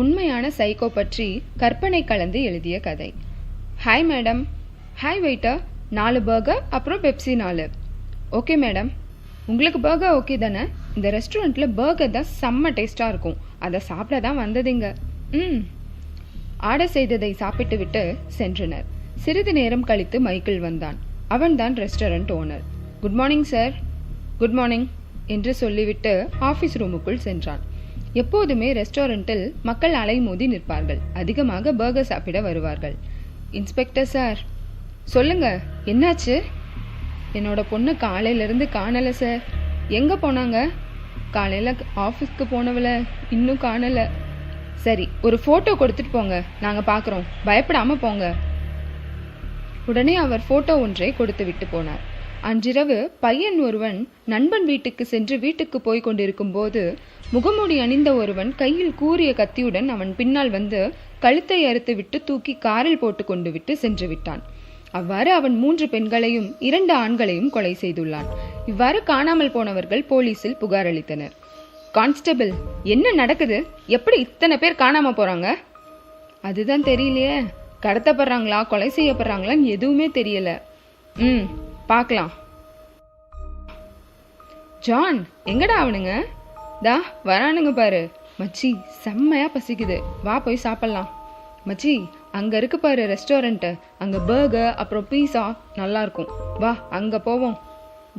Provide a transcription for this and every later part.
உண்மையான சைக்கோ பற்றி கற்பனை கலந்து எழுதிய கதை. Hi madam. Hi waiter, 4 burger அப்புறம் பெப்சி 4. Okay madam. உங்களுக்கு பர்கர் ஓகே தானே? இந்த ரெஸ்டாரண்ட்டில் பர்கர் தான் செம்ம டேஸ்ட்டாக இருக்கும். அதை சாப்பிட தான் வந்ததுங்க. ஆர்டர் செய்ததை சாப்பிட்டு விட்டு சென்றனர். சிறிது நேரம் கழித்து மைக்கேல் வந்தான். அவன்தான் restaurant owner. Good morning sir. Good morning என்று சொல்லிவிட்டு ஆஃபீஸ் ரூமுக்குள் சென்றான். எப்போதுமே ரெஸ்டாரண்ட்டில் மக்கள் அலைமோதி நிற்பார்கள். அதிகமாக பர்கர் சாப்பிட வருவார்கள். Inspector sir. சொல்லுங்க, என்னாச்சு? என்னோட பொண்ணு காலையிலேருந்து காணலை சார். எங்கே போனாங்க? காலையில் ஆஃபீஸ்க்கு போனவளை இன்னும் காணலை. சரி, ஒரு ஃபோட்டோ கொடுத்துட்டு போங்க, நாங்கள் பார்க்குறோம், பயப்படாமல் போங்க. உடனே அவர் ஃபோட்டோ ஒன்றை கொடுத்து விட்டு போனார். அன்றிரவு பையன் ஒருவன் நண்பன் வீட்டுக்கு சென்று வீட்டுக்கு போய் கொண்டிருக்கும் போது முகமூடி அணிந்த ஒருவன் கையில் கூரிய கத்தியுடன் அவன் பின்னால் வந்து கழுத்தை அறுத்து விட்டு தூக்கி காரில் போட்டு கொண்டு விட்டு சென்று விட்டான். அவ்வாறு அவன் 3 பெண்களையும் 2 ஆண்களையும் கொலை செய்துள்ளான். இவ்வாறு காணாமல் போனவர்கள் போலீசில் புகார் அளித்தனர். கான்ஸ்டபிள், என்ன நடக்குது? எப்படி இத்தனை பேர் காணாம போறாங்க? அதுதான் தெரியலையே. கடத்தப்படுறாங்களா, கொலை செய்யப்படுறாங்களான்னு எதுவுமே தெரியல. பார்க்கலாம். ஜான், எங்கடா அவனுங்க? தா வரானுங்க பாரு. மச்சி, செம்மையா பசிக்குது, வா போய் சாப்பிடலாம். மச்சி, அங்க இருக்கு பாரு ரெஸ்டாரண்ட், அங்க பர்கர் அப்புறம் பீஸா நல்லா இருக்கும், வா அங்க போவோம்.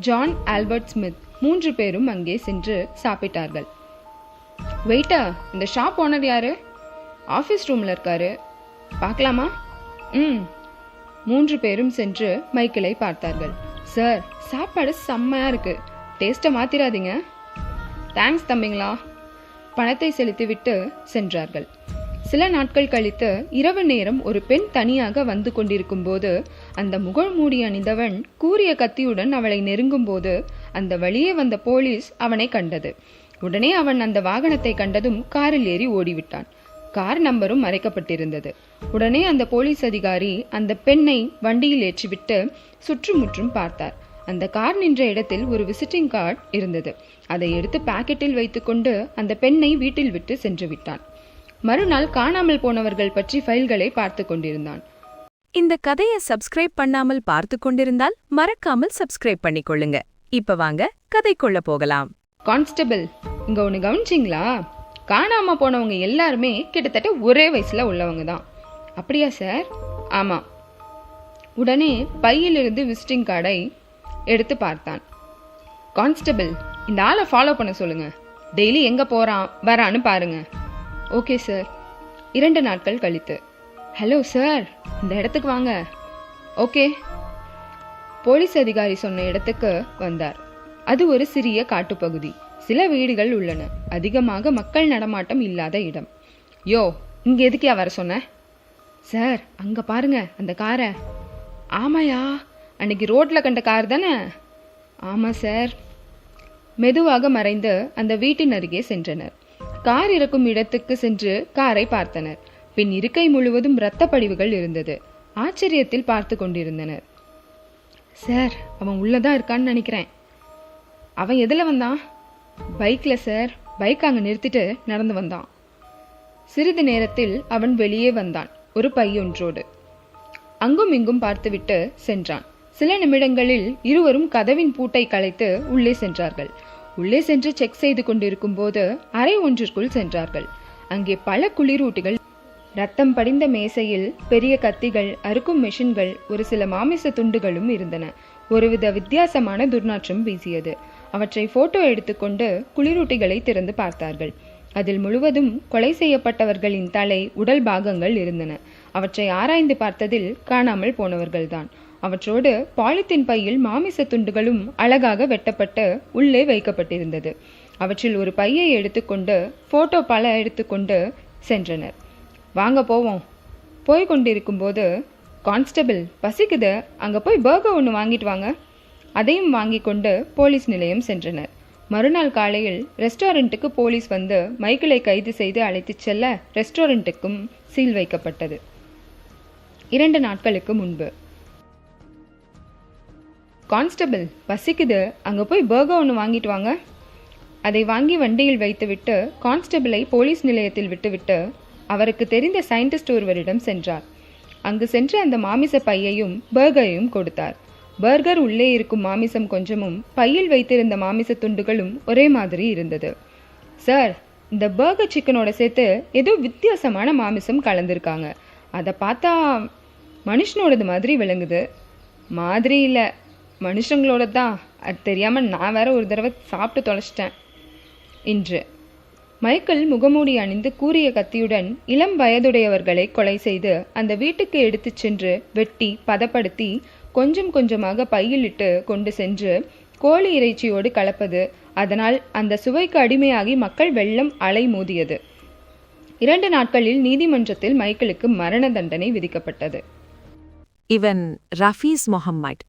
ஜான், ஆல்பர்ட் ஸ்மித் 3 பேரும் அங்கே சென்று சாப்பிட்டார்கள். வெயிட்டா, இந்த ஷாப் ஓனர் யாரு? ஆஃபீஸ் ரூம்ல இருக்காரு, பார்க்கலாமா? 3 பேரும் சென்று மைக்கேலை பார்த்தார்கள். சார், சாப்பாடு செம்மையா இருக்கு, டேஸ்ட்டை மாத்திராதீங்க. தேங்க்ஸ் தம்பிங்களா. பணத்தை செலுத்திவிட்டு சென்றார்கள். சில நாட்கள் கழித்து இரவு நேரம் ஒரு பெண் தனியாக வந்து கொண்டிருக்கும் போது அந்த முகமூடி அணிந்தவன் கூரிய கத்தியுடன் அவளை நெருங்கும் போது அந்த வழியே வந்த போலீஸ் அவனை கண்டது. உடனே அவன் அந்த வாகனத்தை கண்டதும் காரில் ஏறி ஓடிவிட்டான். கார் நம்பரும் மறைக்கப்பட்டிருந்தது. உடனே அந்த போலீஸ் அதிகாரி அந்த பெண்ணை வண்டியில் ஏற்றிவிட்டு சுற்றுமுற்றும் பார்த்தார். அந்த கார் நின்ற இடத்தில் ஒரு விசிட்டிங் கார்டு இருந்தது. அதை எடுத்து பாக்கெட்டில் வைத்துக்கொண்டு அந்த பெண்ணை வீட்டில் விட்டு சென்று விட்டான். மறுநாள் காணாமல் போனவர்கள் பற்றி ஃபைல்களை பார்த்து கொண்டிருந்தான். இந்த கதையை சப்ஸ்கிரைப் பண்ணாமல் பார்த்து கொண்டிருந்தால் மறக்காமல் சப்ஸ்கிரைப் பண்ணிக்கொள்ளுங்க. இப்ப வாங்க கதைக்குள்ள போகலாம். கான்ஸ்டபிள், இங்க ஒண்ணு கவனிச்சிங்களா? காணாம போனவங்க எல்லாருமே கிட்டத்தட்ட ஒரே வயசுல உள்ளவங்க தான். அப்படியா சார்? ஆமா. உடனே பையிலிருந்து விசிட்டிங் கார்டை எடுத்து பார்த்தான். கான்ஸ்டபிள், இந்த ஆளை ஃபாலோ பண்ண சொல்லுங்க, டெய்லி எங்க போறான் வரான்னு பாருங்க. Okay sir. 2 நாட்கள் கழித்து, ஹலோ சார், இந்த இடத்துக்கு வாங்க. ஓகே. போலீஸ் அதிகாரி சொன்ன இடத்துக்கு வந்தார். அது ஒரு சிறிய காட்டுப்பகுதி. சில வீடுகள் உள்ளன. அதிகமாக மக்கள் நடமாட்டம் இல்லாத இடம். யோ, இங்க எதுக்கியா வர சொன்ன? சார், அங்க பாருங்க அந்த காரை. ஆமாயா, அன்னைக்கு ரோட்ல கண்ட கார் தானே? ஆமா சார். மெதுவாக மறைந்து அந்த வீட்டின் அருகே சென்றனர். கார் இருக்கும் இடத்துக்கு சென்று காரை பார்த்தனர். பின் இருக்கை முழுவதும் இரத்த படிவுகள் இருந்தது. ஆச்சரியத்தில் பார்த்து கொண்டிருந்தனர். சார், அவன் உள்ளதான் இருக்கான்னு நினைக்கிறேன். அவன் எதுல வந்தான்? பைக்ல சார். பைக் அங்க நிறுத்திட்டு நடந்து வந்தான். சிறிது நேரத்தில் அவன் வெளியே வந்தான், ஒரு பையொன்றோடு. அங்கும் இங்கும் பார்த்துவிட்டு சென்றான். சில நிமிடங்களில் இருவரும் கதவின் பூட்டை கலைத்து உள்ளே சென்றார்கள். உள்ளே சென்று செக் செய்து கொண்டிருக்கும் போது அறை ஒன்றிற்குள் சென்றார்கள். அங்கே பல குளிரூட்டிகள், ரத்தம் படிந்த மேசையில் பெரிய கத்திகள், அறுக்கும் மெஷின்கள், ஒரு சில மாமிச துண்டுகளும் இருந்தன. ஒருவித வித்தியாசமான துர்நாற்றம் வீசியது. அவற்றை போட்டோ எடுத்துக்கொண்டு குளிரூட்டிகளை திறந்து பார்த்தார்கள். அதில் முழுவதும் கொலை செய்யப்பட்டவர்களின் தலை, உடல் பாகங்கள் இருந்தன. அவற்றை ஆராய்ந்து பார்த்ததில் காணாமல் போனவர்கள்தான். அவற்றோடு பாலித்தீன் பையில் மாமிச துண்டுகளும் அழகாக வெட்டப்பட்டு உள்ளே வைக்கப்பட்டிருந்தது. அவற்றில் ஒரு பையை எடுத்துக்கொண்டு போட்டோ பல எடுத்துக்கொண்டு சென்றனர். வாங்க போவோம். போய் கொண்டிருக்கும் போது, கான்ஸ்டபிள், பசிக்குது, அங்க போய் பர்கர் ஒன்று வாங்கிட்டு வாங்க. அதையும் வாங்கி கொண்டு போலீஸ் நிலையம் சென்றனர். மறுநாள் காலையில் ரெஸ்டாரண்ட்டுக்கு போலீஸ் வந்து மைக்கேலை கைது செய்து அழைத்துச் செல்ல ரெஸ்டாரண்ட்டுக்கும் சீல் வைக்கப்பட்டது. 2 நாட்களுக்கு முன்பு, கான்ஸ்டபிள், பசிக்குது, அங்க போய் பர்கர் ஒன்று வாங்கிட்டு வாங்க. அதை வாங்கி வண்டியில் வைத்துவிட்டு கான்ஸ்டபிளை போலீஸ் நிலையத்தில் விட்டுவிட்டு அவருக்கு தெரிந்த சயின்டிஸ்ட் ஒருவரிடம் சென்றார். அங்கு சென்று அந்த மாமிச பையையும் பர்கரையும் கொடுத்தார். பர்கர் உள்ளே இருக்கும் மாமிசம் கொஞ்சமும் பையில் வைத்திருந்த மாமிச துண்டுகளும் ஒரே மாதிரி இருந்தது. சார், இந்த பர்கர் சிக்கனோட சேர்த்து ஏதோ வித்தியாசமான மாமிசம் கலந்துருக்காங்க. அதை பார்த்தா மனுஷனோடது மாதிரி விளங்குது. மாதிரி இல்லை, மனுஷங்களோட தான். அது தெரியாமல் நான் வேற ஒரு தடவை சாப்பிட்டு தொலைச்சிட்டேன். இன்று மைக்கேல் முகமூடி அணிந்து கூரிய கத்தியுடன் இளம் வயதுடையவர்களை கொலை செய்து அந்த வீட்டுக்கு எடுத்துச் சென்று வெட்டி பதப்படுத்தி கொஞ்சம் கொஞ்சமாக பையிலிட்டு கொண்டு சென்று கோழி இறைச்சியோடு கலப்பது. அதனால் அந்த சுவைக்கு அடிமையாகி மக்கள் வெள்ளம் அலை மோதியது. 2 நாட்களில் நீதிமன்றத்தில் மைக்கேலுக்கு மரண தண்டனை விதிக்கப்பட்டது. இவன் ரஃபீஸ் முஹம்மட்.